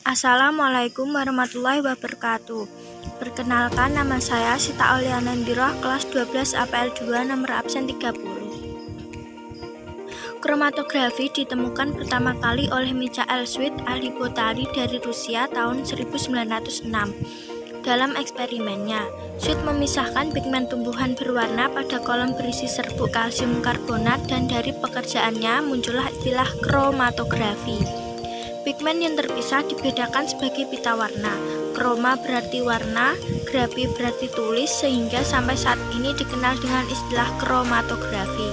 Assalamualaikum warahmatullahi wabarakatuh. Perkenalkan, nama saya Sita Auliana Indiroh, kelas 12 APL 2, nomor absen 30. Kromatografi ditemukan pertama kali oleh Michael Schmidt, ahli botani dari Rusia tahun 1906. Dalam eksperimennya, Schmidt memisahkan pigmen tumbuhan berwarna pada kolom berisi serbuk kalsium karbonat, dan dari pekerjaannya muncullah istilah kromatografi. Pigmen yang terpisah dibedakan sebagai pita warna. Kroma berarti warna, grafi berarti tulis, sehingga sampai saat ini dikenal dengan istilah kromatografi.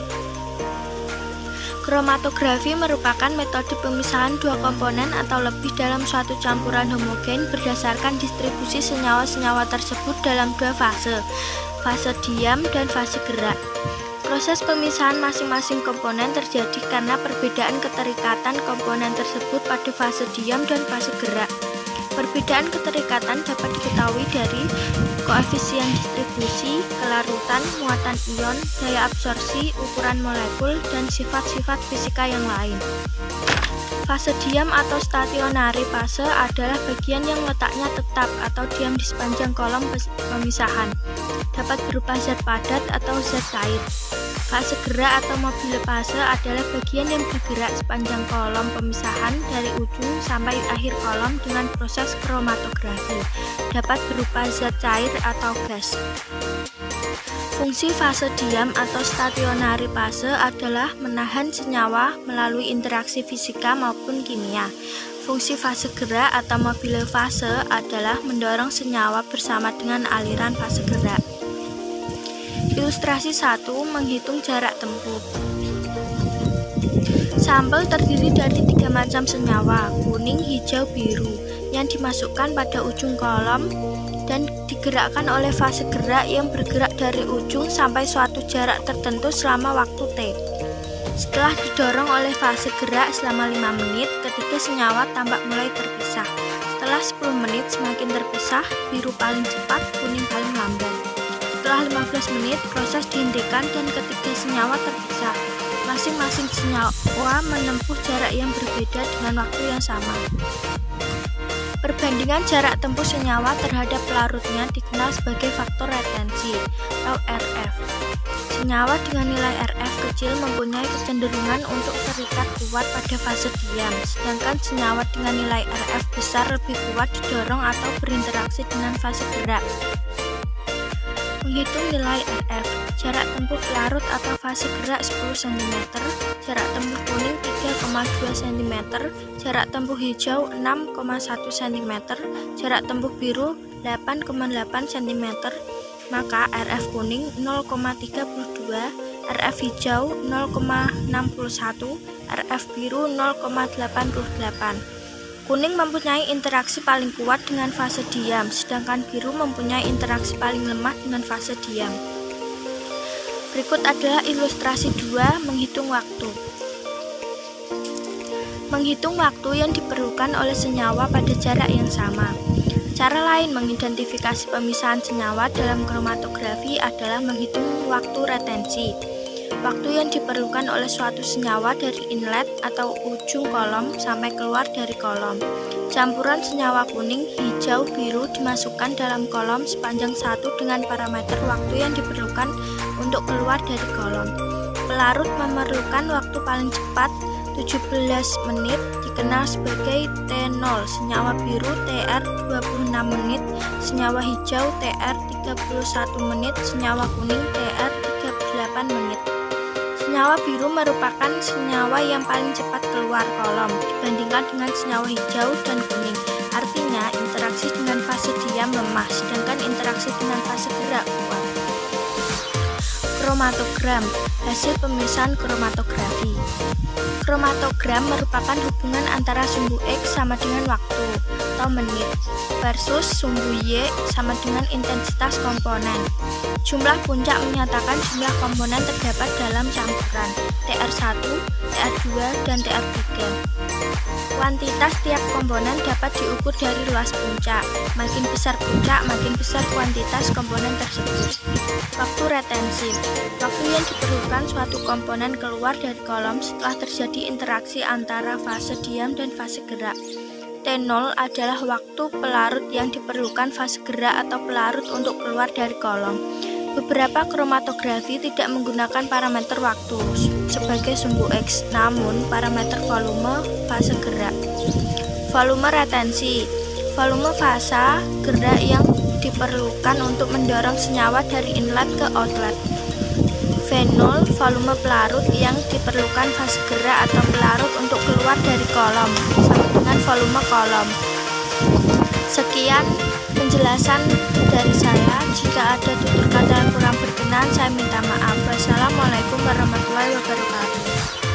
Kromatografi merupakan metode pemisahan dua komponen atau lebih dalam suatu campuran homogen berdasarkan distribusi senyawa-senyawa tersebut dalam dua fase diam dan fase gerak. Proses pemisahan masing-masing komponen terjadi karena perbedaan keterikatan komponen tersebut pada fase diam dan fase gerak. Perbedaan keterikatan dapat diketahui dari koefisien distribusi, kelarutan, muatan ion, daya absorpsi, ukuran molekul, dan sifat-sifat fisika yang lain. Fase diam atau stationary fase adalah bagian yang letaknya tetap atau diam di sepanjang kolom pemisahan. Dapat berupa zat padat atau zat cair. Fase gerak atau mobile fase adalah bagian yang bergerak sepanjang kolom pemisahan dari ujung sampai akhir kolom dengan proses kromatografi. Dapat berupa zat cair atau gas. Fungsi fase diam atau stationary fase adalah menahan senyawa melalui interaksi fisika maupun kimia. Fungsi fase gerak atau mobile fase adalah mendorong senyawa bersama dengan aliran fase gerak. Ilustrasi 1. Menghitung jarak tempuh. Sampel terdiri dari 3 macam senyawa, kuning, hijau, biru, yang dimasukkan pada ujung kolom dan digerakkan oleh fase gerak yang bergerak dari ujung sampai suatu jarak tertentu selama waktu T. Setelah didorong oleh fase gerak selama 5 menit, ketiga senyawa tampak mulai terpisah. Setelah 10 menit semakin terpisah, biru paling cepat, kuning paling lambat. Setelah 15 menit, proses dihentikan dan ketiga senyawa terpisah. Masing-masing senyawa menempuh jarak yang berbeda dengan waktu yang sama. Perbandingan jarak tempuh senyawa terhadap pelarutnya dikenal sebagai faktor retensi atau RF. Senyawa dengan nilai RF kecil mempunyai kecenderungan untuk terikat kuat pada fase diam, sedangkan senyawa dengan nilai RF besar lebih kuat didorong atau berinteraksi dengan fase gerak. Menghitung nilai RF, jarak tempuh pelarut atau fase gerak 10 cm, jarak tempuh kuning 3,2 cm, jarak tempuh hijau 6,1 cm, jarak tempuh biru 8,8 cm, maka RF kuning 0,32, RF hijau 0,61, RF biru 0,88. Kuning mempunyai interaksi paling kuat dengan fase diam, sedangkan biru mempunyai interaksi paling lemah dengan fase diam. Berikut adalah ilustrasi 2, menghitung waktu. Menghitung waktu yang diperlukan oleh senyawa pada jarak yang sama. Cara lain mengidentifikasi pemisahan senyawa dalam kromatografi adalah menghitung waktu retensi. Waktu yang diperlukan oleh suatu senyawa dari inlet atau ujung kolom sampai keluar dari kolom. Campuran senyawa kuning, hijau, biru dimasukkan dalam kolom sepanjang 1 dengan parameter waktu yang diperlukan untuk keluar dari kolom. Pelarut memerlukan waktu paling cepat 17 menit, dikenal sebagai T0, senyawa biru TR 26 menit, senyawa hijau TR 31 menit, senyawa kuning TR 38 menit. Senyawa biru merupakan senyawa yang paling cepat keluar kolom dibandingkan dengan senyawa hijau dan kuning. Artinya, interaksi dengan fase diam lemah, sedangkan interaksi dengan fase gerak kuat. Kromatogram, hasil pemisahan kromatografi. Kromatogram merupakan hubungan antara sumbu X sama dengan waktu atau menit versus sumbu Y sama dengan intensitas komponen. Jumlah puncak menyatakan jumlah komponen terdapat dalam campuran TR1, TR2, dan TR3. Kuantitas tiap komponen dapat diukur dari luas puncak. Makin besar puncak, makin besar kuantitas komponen tersebut. Waktu retensi. Waktu yang diperlukan suatu komponen keluar dari kolom setelah terjadi interaksi antara fase diam dan fase gerak. T0 adalah waktu pelarut yang diperlukan fase gerak atau pelarut untuk keluar dari kolom. Beberapa kromatografi tidak menggunakan parameter waktu sebagai sumbu X, namun parameter volume fase gerak. Volume retensi, volume fase gerak yang diperlukan untuk mendorong senyawa dari inlet ke outlet. V0, volume pelarut yang diperlukan fase gerak atau pelarut untuk keluar dari kolom, sama dengan volume kolom. Sekian penjelasan dari saya. Jika ada tutur kata yang kurang berkenan, saya minta maaf. Wassalamualaikum warahmatullahi wabarakatuh.